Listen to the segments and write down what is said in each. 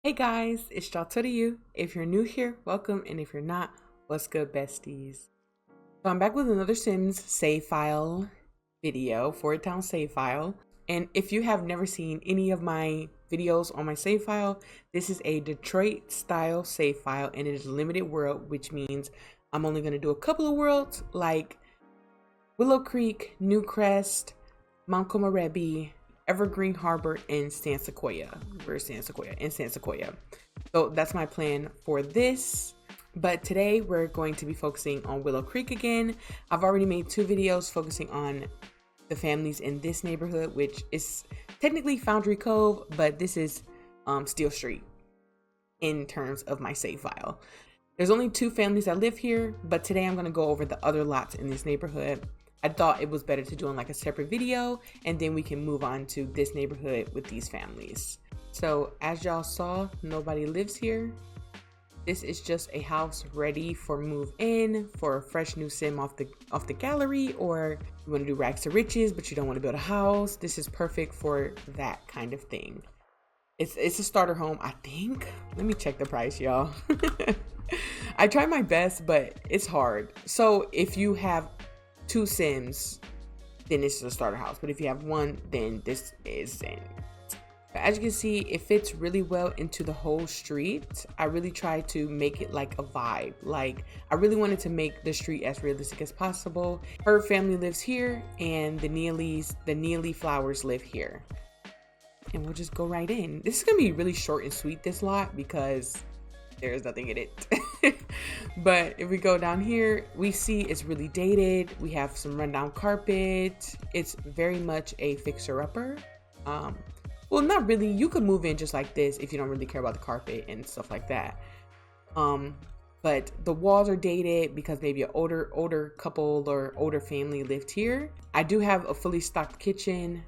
Hey guys, it's Jalta to you. If you're new here, welcome, and if you're not, what's good, besties? So I'm back with another Sims save file video, 4-town save file. And if you have never seen any of my videos on my save file, this is a Detroit style save file and it is limited world, which means I'm only going to do a couple of worlds like Willow Creek, New Crest, Mount Comarebi, Evergreen Harbor, and San Sequoia. Where's San Sequoia? And San Sequoia. So that's my plan for this. But today we're going to be focusing on Willow Creek again. I've already made 2 videos focusing on the families in this neighborhood, which is technically Foundry Cove, but this is Steel Street in terms of my save file. There's only 2 families that live here, but today I'm going to go over the other lots in this neighborhood. I thought it was better to do in like a separate video, and then we can move on to this neighborhood with these families. So as y'all saw, nobody lives here. This is just a house ready for move in for a fresh new sim off the gallery, or you want to do rags to riches but you don't want to build a house. This is perfect for that kind of thing. It's a starter home, I think. Let me check the price, y'all. I try my best, but it's hard. So if you have 2 Sims, then this is a starter house. But if you have 1, then this is in. But as you can see, it fits really well into the whole street. I really tried to make it like a vibe. Like, I really wanted to make the street as realistic as possible. Her family lives here, and the Neely Flowers live here. And we'll just go right in. This is gonna be really short and sweet, this lot, because there's nothing in it. But if we go down here, we see it's really dated. We have some rundown carpet. It's very much a fixer-upper. Well, not really. You could move in just like this if you don't really care about the carpet and stuff like that. But the walls are dated because maybe an older couple or older family lived here. I do have a fully stocked kitchen.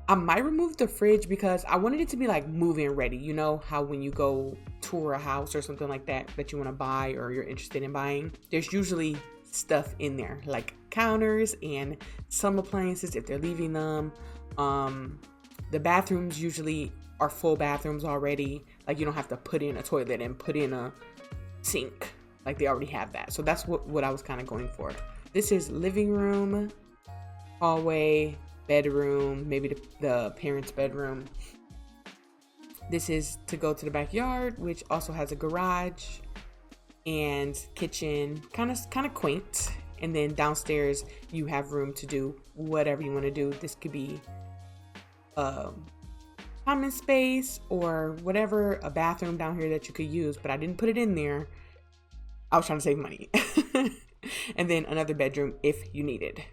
I might remove the fridge because I wanted it to be like move-in ready. You know how when you go tour a house or something like that you want to buy or you're interested in buying, there's usually stuff in there like counters and some appliances if they're leaving them. The bathrooms usually are full bathrooms already. Like you don't have to put in a toilet and put in a sink. Like they already have that. So that's what I was kind of going for. This is living room, hallway, bedroom, maybe the parents' bedroom. This is to go to the backyard, which also has a garage and kitchen, kind of quaint. And then downstairs you have room to do whatever you want to do. This could be common space or whatever, a bathroom down here that you could use, but I didn't put it in there. I was trying to save money. And then another bedroom if you needed.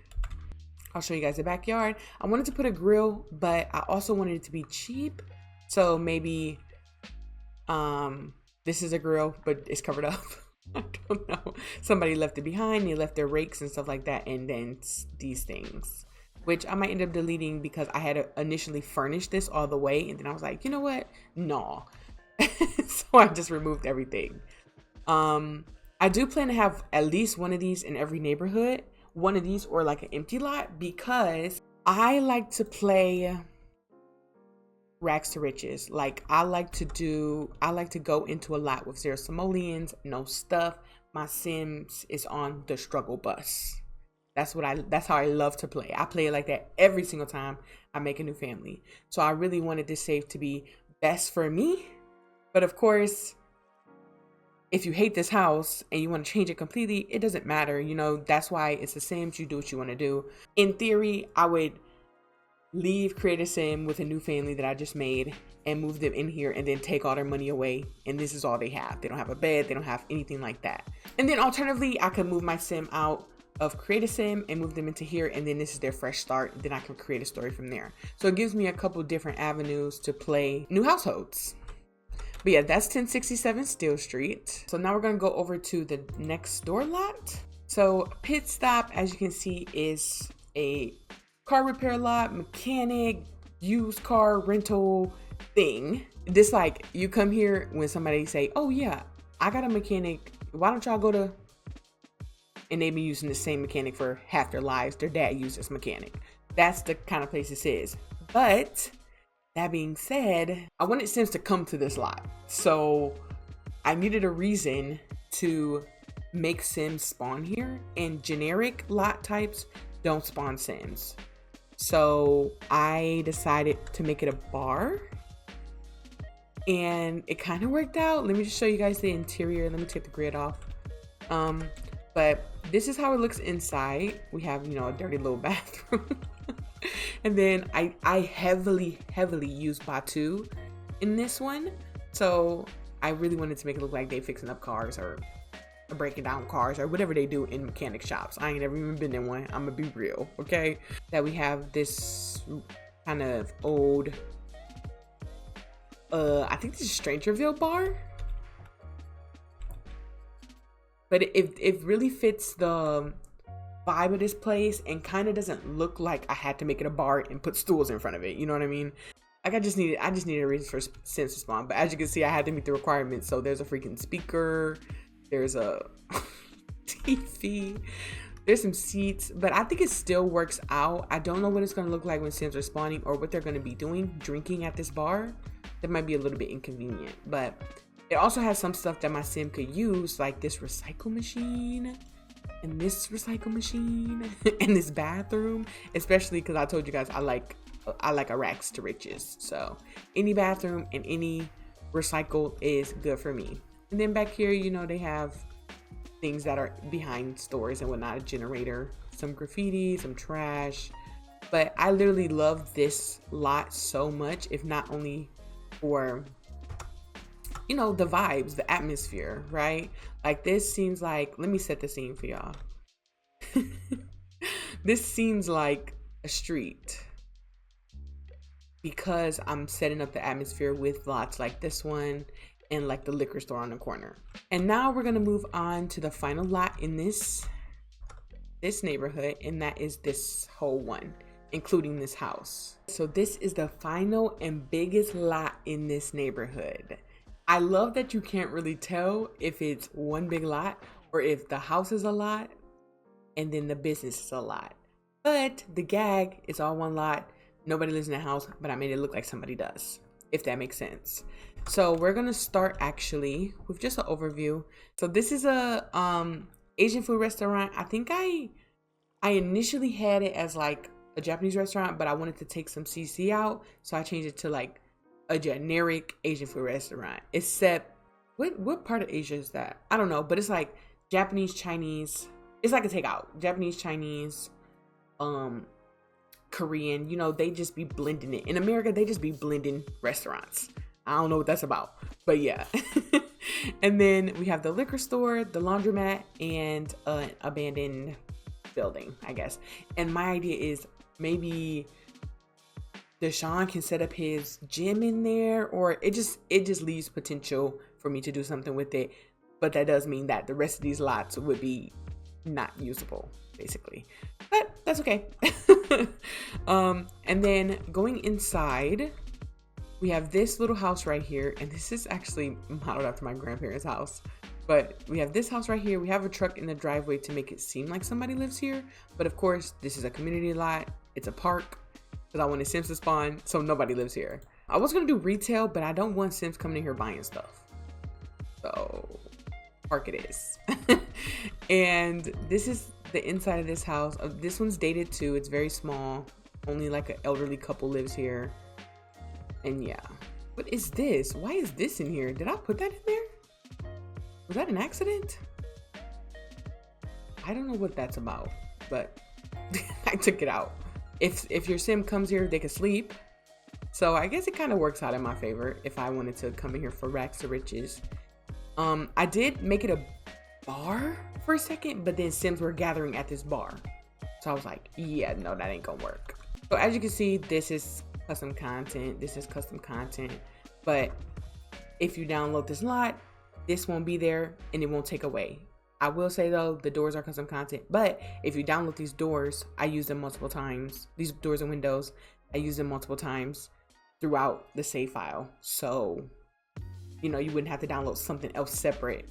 I'll show you guys the backyard. I wanted to put a grill, but I also wanted it to be cheap. So maybe this is a grill, but it's covered up. I don't know. Somebody left it behind. They left their rakes and stuff like that. And then these things, which I might end up deleting because I had initially furnished this all the way. And then I was like, you know what? No. So I just removed everything. I do plan to have at least one of these in every neighborhood. One of these or like an empty lot, because I like to play rags to riches. Like I like to go into a lot with 0 simoleons, no stuff. My Sims is on the struggle bus. That's how I love to play. I play it like that every single time I make a new family. So I really wanted this save to be best for me. But of course, if you hate this house and you want to change it completely, it doesn't matter. You know, that's why it's a Sims. You do what you want to do. In theory, I would create a Sim with a new family that I just made and move them in here and then take all their money away. And this is all they have. They don't have a bed. They don't have anything like that. And then alternatively, I could move my Sim out of create a Sim and move them into here. And then this is their fresh start. Then I can create a story from there. So it gives me a couple different avenues to play new households. But yeah, that's 1067 Steel Street. So now we're gonna go over to the next door lot. So Pit Stop, as you can see, is a car repair lot, mechanic, used car rental thing. This like, you come here when somebody say, oh yeah, I got a mechanic. Why don't y'all go to, and they've been using the same mechanic for half their lives. Their dad used this mechanic. That's the kind of place this is. But that being said, I wanted Sims to come to this lot. So I needed a reason to make Sims spawn here, and generic lot types don't spawn Sims. So I decided to make it a bar, and it kind of worked out. Let me just show you guys the interior. Let me take the grid off. But this is how it looks inside. We have, you know, a dirty little bathroom. And then I heavily use Batu in this one. So I really wanted to make it look like they fixing up cars or breaking down cars or whatever they do in mechanic shops. I ain't never even been in one. I'm gonna be real, okay? That we have this kind of old, I think this is Strangerville bar. But it really fits the vibe of this place and kind of doesn't look like I had to make it a bar and put stools in front of it. You know what I mean? Like I just needed a reason for Sims to spawn. But as you can see, I had to meet the requirements. So there's a freaking speaker. There's a TV. There's some seats, but I think it still works out. I don't know what it's going to look like when Sims are spawning or what they're going to be doing, drinking at this bar. That might be a little bit inconvenient, but it also has some stuff that my Sim could use, like this recycle machine and this recycle machine and this bathroom, especially because I told you guys I like a rags to riches. So any bathroom and any recycle is good for me. And then back here, you know, they have things that are behind stores and whatnot, a generator, some graffiti, some trash. But I literally love this lot so much, if not only for, you know, the vibes, the atmosphere, right? Like this seems like, let me set the scene for y'all. This seems like a street because I'm setting up the atmosphere with lots like this one and like the liquor store on the corner. And now we're gonna move on to the final lot in this neighborhood, and that is this whole one, including this house. So this is the final and biggest lot in this neighborhood. I love that you can't really tell if it's one big lot or if the house is a lot and then the business is a lot. But the gag is all one lot. Nobody lives in the house, but I made it look like somebody does, if that makes sense. So we're gonna start actually with just an overview. So this is a Asian food restaurant. I think I initially had it as like a Japanese restaurant, but I wanted to take some CC out, so I changed it to like a generic Asian food restaurant. Except what part of Asia is that? I don't know, but it's like Japanese, Chinese. It's like a takeout. Japanese, Chinese, Korean. You know, they just be blending it. In America, they just be blending restaurants. I don't know what that's about, but yeah. And then we have the liquor store, the laundromat, and an abandoned building, I guess. And my idea is maybe Deshaun can set up his gym in there, or it just leaves potential for me to do something with it. But that does mean that the rest of these lots would be not usable, basically. But that's okay. And then going inside, we have this little house right here, and this is actually modeled after my grandparents' house. But we have this house right here. We have a truck in the driveway to make it seem like somebody lives here. But of course, this is a community lot. It's a park because I wanted Sims to spawn, so nobody lives here. I was going to do retail, but I don't want Sims coming in here buying stuff. So park it is. And this is the inside of this house. This one's dated too. It's very small. Only like an elderly couple lives here. And yeah, what is this? Why is this in here? Did I put that in there? Was that an accident? I don't know what that's about, but I took it out. If your Sim comes here, they can sleep. So I guess it kind of works out in my favor if I wanted to come in here for rags to riches. I did make it a bar for a second, but then Sims were gathering at this bar. So I was like, yeah, no, that ain't gonna work. So as you can see, this is custom content. This is custom content. But if you download this lot, this won't be there and it won't take away. I will say though, the doors are custom content, but if you download these doors, I use them multiple times. These doors and windows, I use them multiple times throughout the save file. So, you know, you wouldn't have to download something else separate.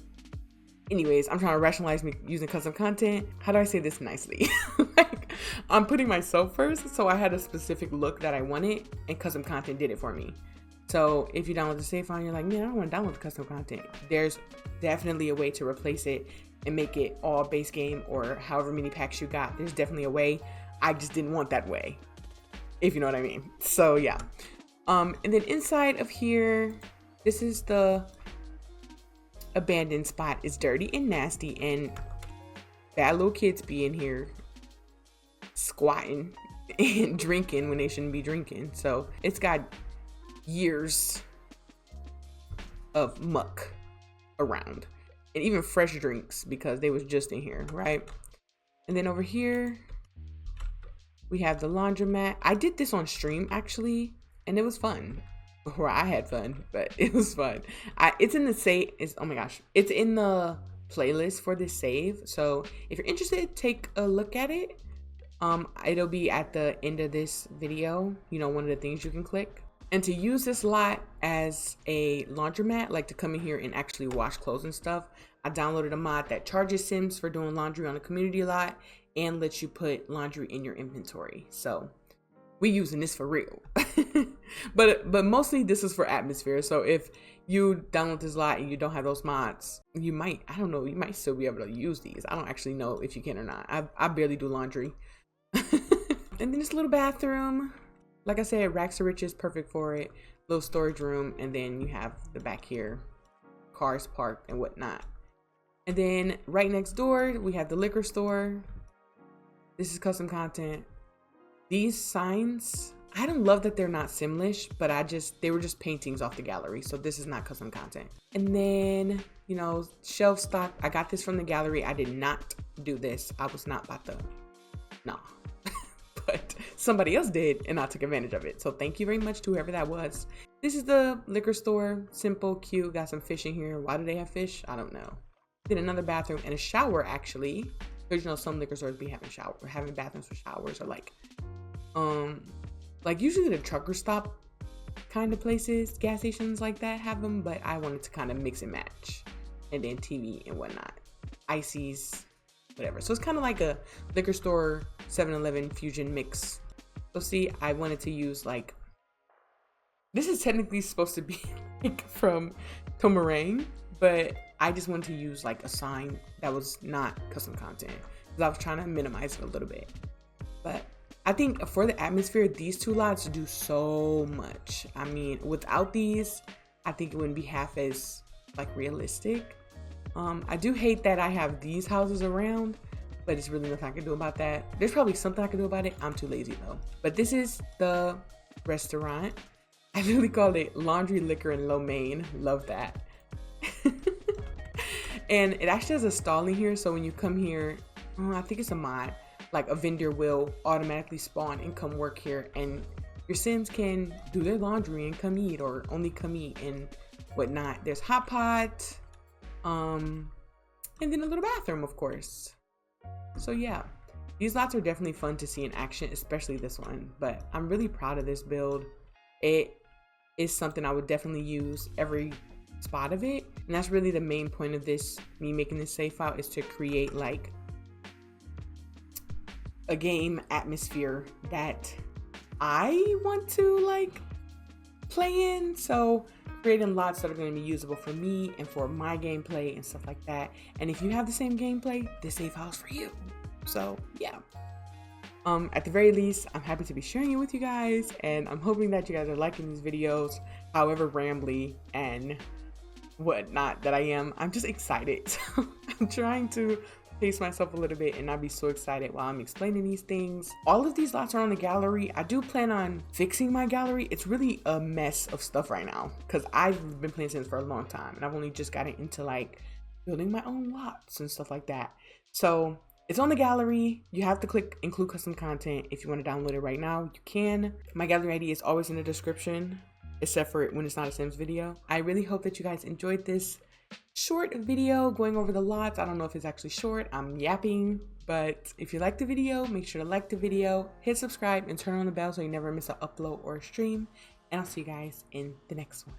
Anyways, I'm trying to rationalize me using custom content. How do I say this nicely? Like, I'm putting myself first, so I had a specific look that I wanted, and custom content did it for me. So if you download the save file and you're like, man, I don't want to download the custom content, there's definitely a way to replace it and make it all base game or however many packs you got. There's definitely a way. I just didn't want that way, if you know what I mean. So yeah. And then inside of here, this is the abandoned spot. It's dirty and nasty, and bad little kids be in here squatting and drinking when they shouldn't be drinking. So it's got years of muck around, and even fresh drinks because they was just in here, right? And then over here we have the laundromat. I did this on stream actually, and it was fun. Or I had fun, but it was fun. It's in the save. Oh my gosh, it's in the playlist for this save. So if you're interested, take a look at it. It'll be at the end of this video. You know, one of the things you can click. And to use this lot as a laundromat, like to come in here and actually wash clothes and stuff, I downloaded a mod that charges Sims for doing laundry on a community lot and lets you put laundry in your inventory. So we using this for real. but mostly this is for atmosphere. So if you download this lot and you don't have those mods, you might, I don't know, you might still be able to use these. I don't actually know if you can or not. I barely do laundry. And then this little bathroom. Like I said, racks to riches, perfect for it. Little storage room, and then you have the back here, cars parked and whatnot. And then right next door, we have the liquor store. This is custom content. These signs, I don't love that they're not Simlish, but they were just paintings off the gallery. So this is not custom content. And then, you know, shelf stock. I got this from the gallery. I did not do this. I was not about to, nah. But somebody else did, and I took advantage of it. So thank you very much to whoever that was. This is the liquor store. Simple, cute, got some fish in here. Why do they have fish? I don't know. Then another bathroom and a shower, actually. Because you know some liquor stores be having bathrooms with showers, or like usually the trucker stop kind of places, gas stations like that have them, but I wanted to kind of mix and match. And then TV and whatnot. Ices, whatever. So it's kind of like a liquor store 7-Eleven fusion mix. So see, I wanted to use like, this is technically supposed to be like from Tomarang, but I just wanted to use like a sign that was not custom content because I was trying to minimize it a little bit. But I think for the atmosphere, these two lots do so much. I mean, without these, I think it wouldn't be half as like realistic. I do hate that I have these houses around, but it's really nothing I can do about that. There's probably something I can do about it. I'm too lazy though. But this is the restaurant. I literally called it Laundry, Liquor, and Lo Mein. Love that. And it actually has a stall in here. So when you come here, I think it's a mod, like a vendor will automatically spawn and come work here. And your Sims can do their laundry and come eat, or only come eat and whatnot. There's hot pot. And then a little bathroom, of course. So yeah, these lots are definitely fun to see in action, especially this one. But I'm really proud of this build. It is something I would definitely use every spot of it. And that's really the main point of this, me making this save file, is to create like a game atmosphere that I want to like play in. So creating lots that are going to be usable for me and for my gameplay and stuff like that. And if you have the same gameplay, this save file is for you. So yeah. At the very least, I'm happy to be sharing it with you guys, and I'm hoping that you guys are liking these videos, however rambly and whatnot that I am. I'm just excited. So I'm trying to pace myself a little bit and not be so excited while I'm explaining these things. All of these lots are on the gallery. I do plan on fixing my gallery. It's really a mess of stuff right now because I've been playing Sims for a long time and I've only just gotten into like building my own lots and stuff like that. So it's on the gallery. You have to click include custom content. If you want to download it right now, you can. My gallery ID is always in the description, except for when it's not a Sims video. I really hope that you guys enjoyed this short video going over the lots. I don't know if it's actually short. I'm yapping. But if you liked the video, make sure to like the video, hit subscribe, and turn on the bell so you never miss an upload or a stream. And I'll see you guys in the next one.